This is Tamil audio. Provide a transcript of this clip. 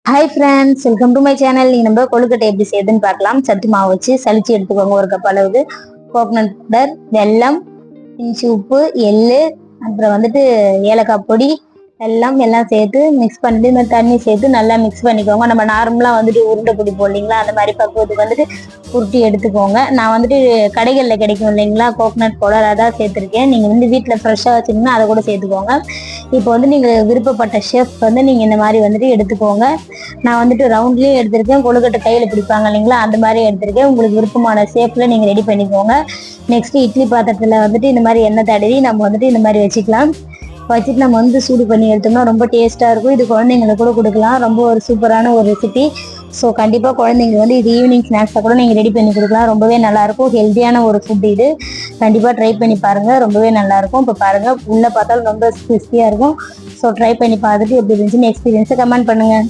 Hi friends, welcome to my channel. நீங்கள் நம்ம கொழுக்கட்டை எப்படி செய்யுதுன்னு பார்க்கலாம். சத்து மாவு வச்சு சளிச்சு எடுத்துக்கோங்க. ஒரு கப் அளவுக்கு கோகனட் பவுடர், வெல்லம், இஞ்சி, உப்பு, எள்ளு, அப்புறம் ஏலக்காய் பொடி எல்லாம் சேர்த்து மிக்ஸ் பண்ணிட்டு இந்த தண்ணி சேர்த்து நல்லா மிக்ஸ் பண்ணிக்கோங்க. நம்ம நார்மலாக உருண்டை பிடி போடலீங்களா, அந்த மாதிரி பக்குவத்துக்கு உருட்டி எடுத்துக்கோங்க. நான் கடைகளில் கிடைக்கும் இல்லைங்களா கோகனட் பவுடர், அதான் சேர்த்துருக்கேன். நீங்கள் வீட்டில் ஃப்ரெஷ்ஷாக வச்சுருந்தீங்கன்னா அதை கூட சேர்த்துக்கோங்க. இப்போ நீங்கள் விருப்பப்பட்ட ஷேப் நீங்கள் இந்த மாதிரி எடுத்துக்கோங்க. நான் ரவுண்ட்லேயும் எடுத்திருக்கேன், கொழுக்கட்டை கையில் பிடிப்பாங்க இல்லைங்களா, அந்த மாதிரி எடுத்திருக்கேன். உங்களுக்கு விருப்பமான ஷேப்பில் நீங்கள் ரெடி பண்ணிக்கோங்க. நெக்ஸ்ட்டு இட்லி பாத்திரத்தில் இந்த மாதிரி எண்ணெய் தடவி நம்ம இந்த மாதிரி வச்சுக்கலாம். வச்சுட்டு நம்ம சூடு பண்ணி எடுத்தோம்னா ரொம்ப டேஸ்ட்டாக இருக்கும். இது குழந்தைங்களுக்கு கூட கொடுக்கலாம். ரொம்ப ஒரு சூப்பரான ஒரு ரெசிபி. ஸோ கண்டிப்பாக குழந்தைங்களுக்கு இது ஈவினிங் ஸ்நாக்ஸாக கூட நீங்கள் ரெடி பண்ணி கொடுக்கலாம். ரொம்பவே நல்லாயிருக்கும். ஹெல்த்தியான ஒரு ஃபுட் இது. கண்டிப்பாக ட்ரை பண்ணி பாருங்கள். ரொம்பவே நல்லாயிருக்கும். இப்போ பாருங்கள், உள்ளே பார்த்தாலும் ரொம்ப கிறிஸ்பியாக இருக்கும். ஸோ ட்ரை பண்ணி பார்த்துட்டு எப்படி இருந்துச்சுன்னு எக்ஸ்பீரியன்ஸை கமெண்ட் பண்ணுங்கள்.